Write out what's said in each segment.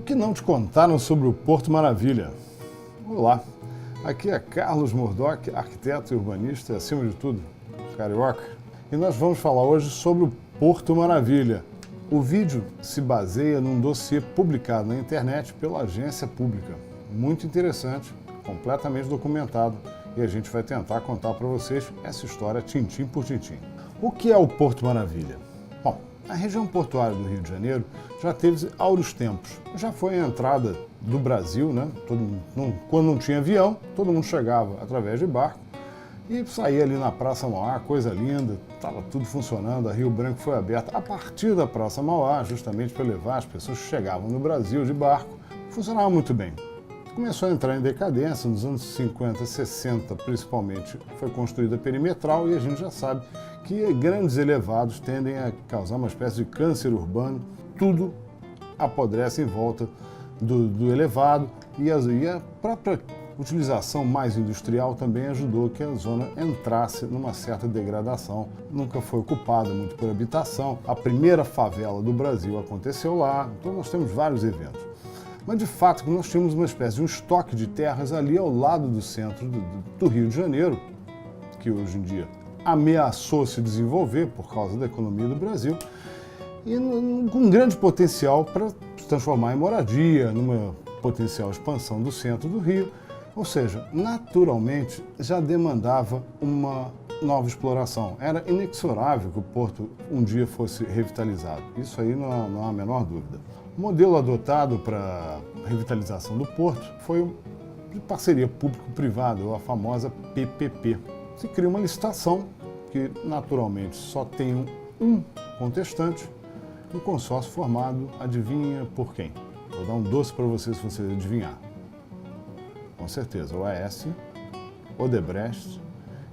que não te contaram sobre o Porto Maravilha? Olá, aqui é Carlos Murdock, arquiteto e urbanista e, acima de tudo, carioca. E nós vamos falar hoje sobre o Porto Maravilha. O vídeo se baseia num dossiê publicado na internet pela agência pública. Muito interessante, completamente documentado, e a gente vai tentar contar para vocês essa história tintim por tintim. O que é o Porto Maravilha? Bom, a região portuária do Rio de Janeiro já teve áureos tempos. Já foi a entrada do Brasil, né? Quando não tinha avião, todo mundo chegava através de barco e saía ali na Praça Mauá, coisa linda, estava tudo funcionando, a Rio Branco foi aberta a partir da Praça Mauá, justamente para levar as pessoas que chegavam no Brasil de barco. Funcionava muito bem. Começou a entrar em decadência, nos anos 50, 60 principalmente, foi construída a perimetral e a gente já sabe que grandes elevados tendem a causar uma espécie de câncer urbano, tudo apodrece em volta do elevado e a própria utilização mais industrial também ajudou que a zona entrasse numa certa degradação. Nunca foi ocupada muito por habitação, a primeira favela do Brasil aconteceu lá, então nós temos vários eventos. Mas de fato nós tínhamos uma espécie de um estoque de terras ali ao lado do centro do Rio de Janeiro, que hoje em dia ameaçou se desenvolver por causa da economia do Brasil, e com grande potencial para se transformar em moradia, numa potencial expansão do centro do Rio, ou seja, naturalmente já demandava uma nova exploração. Era inexorável que o porto um dia fosse revitalizado, isso aí não há a menor dúvida. O modelo adotado para a revitalização do porto foi de parceria público-privada, ou a famosa PPP. Se cria uma licitação que naturalmente só tem um contestante, um consórcio formado, adivinha por quem? Vou dar um doce para você se você adivinhar. Com certeza, o AS, Odebrecht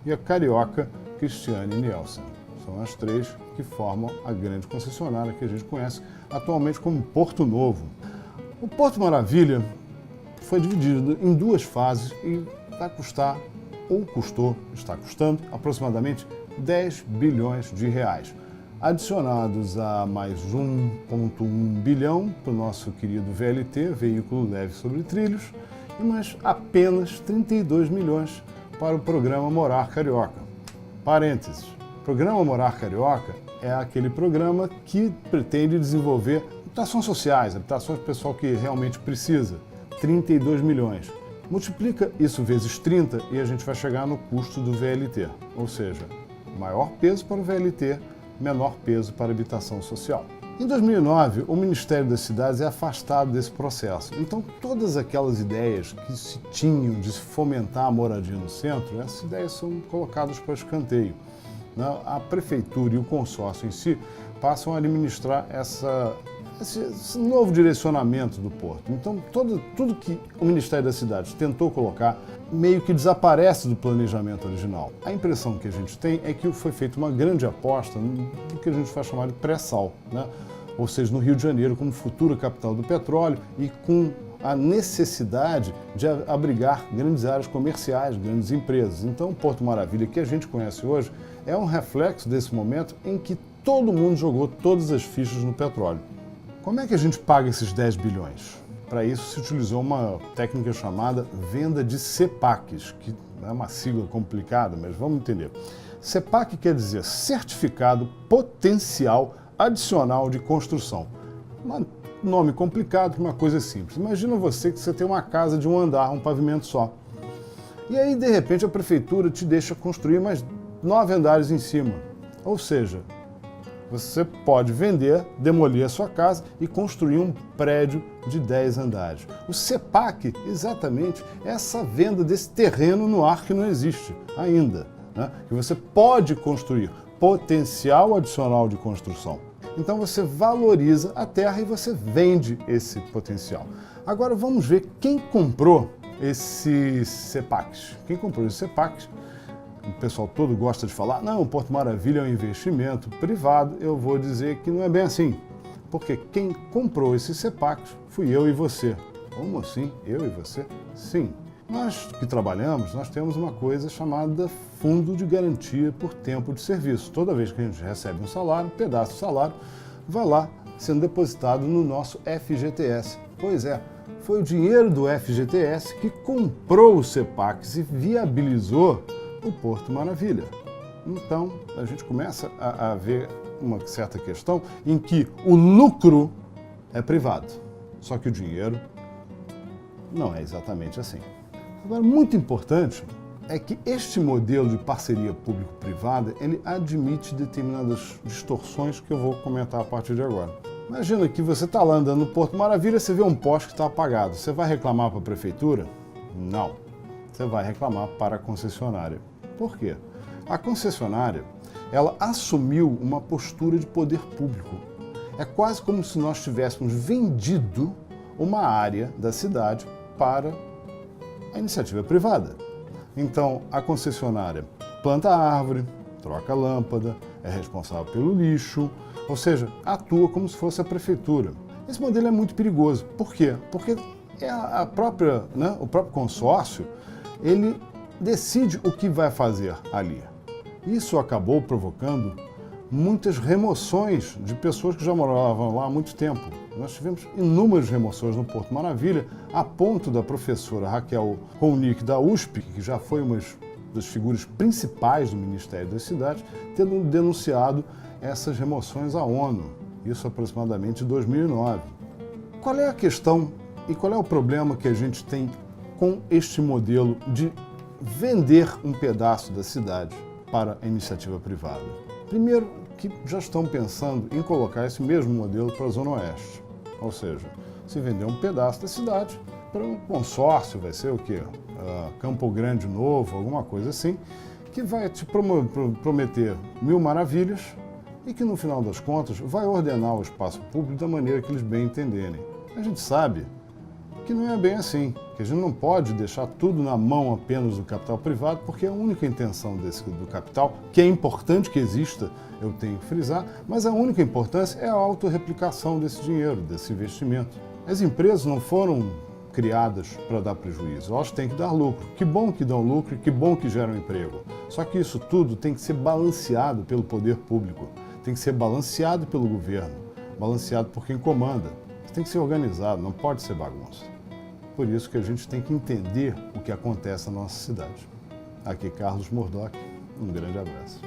e a carioca Cristiane Nielsen. São as três que formam a grande concessionária que a gente conhece atualmente como Porto Novo. O Porto Maravilha foi dividido em duas fases e vai custar, ou custou, está custando, aproximadamente 10 bilhões de reais. Adicionados a mais 1,1 bilhão para o nosso querido VLT, Veículo Leve sobre Trilhos, e mais apenas 32 milhões para o programa Morar Carioca. Parênteses, o programa Morar Carioca é aquele programa que pretende desenvolver habitações sociais, habitações para o pessoal que realmente precisa, 32 milhões. Multiplica isso vezes 30 e a gente vai chegar no custo do VLT, ou seja, maior peso para o VLT, menor peso para a habitação social. Em 2009, o Ministério das Cidades é afastado desse processo. Então, todas aquelas ideias que se tinham de fomentar a moradia no centro, essas ideias são colocadas para escanteio. A prefeitura e o consórcio em si passam a administrar esse novo direcionamento do porto. Então, tudo que o Ministério das Cidades tentou colocar meio que desaparece do planejamento original. A impressão que a gente tem é que foi feita uma grande aposta no que a gente vai chamar de pré-sal, né? Ou seja, no Rio de Janeiro como futura capital do petróleo e com a necessidade de abrigar grandes áreas comerciais, grandes empresas. Então, o Porto Maravilha, que a gente conhece hoje, é um reflexo desse momento em que todo mundo jogou todas as fichas no petróleo. Como é que a gente paga esses 10 bilhões? Para isso se utilizou uma técnica chamada venda de CEPACs, que é uma sigla complicada, mas vamos entender. CEPAC quer dizer Certificado Potencial Adicional de Construção. Um nome complicado para uma coisa simples. Imagina você que você tem uma casa de um andar, um pavimento só. E aí, de repente, a prefeitura te deixa construir mais 9 andares em cima. Ou seja, você pode vender, demolir a sua casa e construir um prédio de 10 andares. O CEPAC, exatamente, é essa venda desse terreno no ar que não existe ainda, né? Que você pode construir, potencial adicional de construção. Então você valoriza a terra e você vende esse potencial. Agora vamos ver quem comprou esses CEPACs. Quem comprou esses CEPACs? O pessoal todo gosta de falar, não, o Porto Maravilha é um investimento privado. Eu vou dizer que não é bem assim, porque quem comprou esses CEPACs fui eu e você. Como assim? Eu e você? Sim. Nós que trabalhamos, nós temos uma coisa chamada Fundo de Garantia por Tempo de Serviço. Toda vez que a gente recebe um salário, um pedaço do salário, vai lá sendo depositado no nosso FGTS. Pois é, foi o dinheiro do FGTS que comprou o CEPAX e viabilizou o Porto Maravilha. Então, a gente começa a ver uma certa questão em que o lucro é privado, só que o dinheiro não é exatamente assim. Agora, muito importante é que este modelo de parceria público-privada, ele admite determinadas distorções que eu vou comentar a partir de agora. Imagina que você está lá andando no Porto Maravilha, você vê um poste que está apagado. Você vai reclamar para a prefeitura? Não. Você vai reclamar para a concessionária. Por quê? A concessionária, ela assumiu uma postura de poder público. É quase como se nós tivéssemos vendido uma área da cidade para a iniciativa privada. Então, a concessionária planta árvore, troca lâmpada, é responsável pelo lixo, ou seja, atua como se fosse a prefeitura. Esse modelo é muito perigoso. Por quê? Porque o próprio consórcio, ele decide o que vai fazer ali. Isso acabou provocando muitas remoções de pessoas que já moravam lá há muito tempo. Nós tivemos inúmeras remoções no Porto Maravilha, a ponto da professora Raquel Ronick da USP, que já foi uma das figuras principais do Ministério das Cidades, tendo denunciado essas remoções à ONU, isso aproximadamente em 2009. Qual é a questão e qual é o problema que a gente tem com este modelo de vender um pedaço da cidade para a iniciativa privada? Primeiro, que já estão pensando em colocar esse mesmo modelo para a Zona Oeste. Ou seja, se vender um pedaço da cidade para um consórcio, vai ser o quê? Campo Grande Novo, alguma coisa assim, que vai te prometer mil maravilhas e que no final das contas vai ordenar o espaço público da maneira que eles bem entenderem. A gente sabe que não é bem assim, que a gente não pode deixar tudo na mão apenas do capital privado, porque a única intenção do capital, que é importante que exista, eu tenho que frisar, mas a única importância é a autorreplicação desse dinheiro, desse investimento. As empresas não foram criadas para dar prejuízo, elas têm que dar lucro. Que bom que dão lucro e que bom que geram emprego. Só que isso tudo tem que ser balanceado pelo poder público, tem que ser balanceado pelo governo, balanceado por quem comanda. Tem que ser organizado, não pode ser bagunça. Por isso que a gente tem que entender o que acontece na nossa cidade. Aqui Carlos Mordoc, um grande abraço.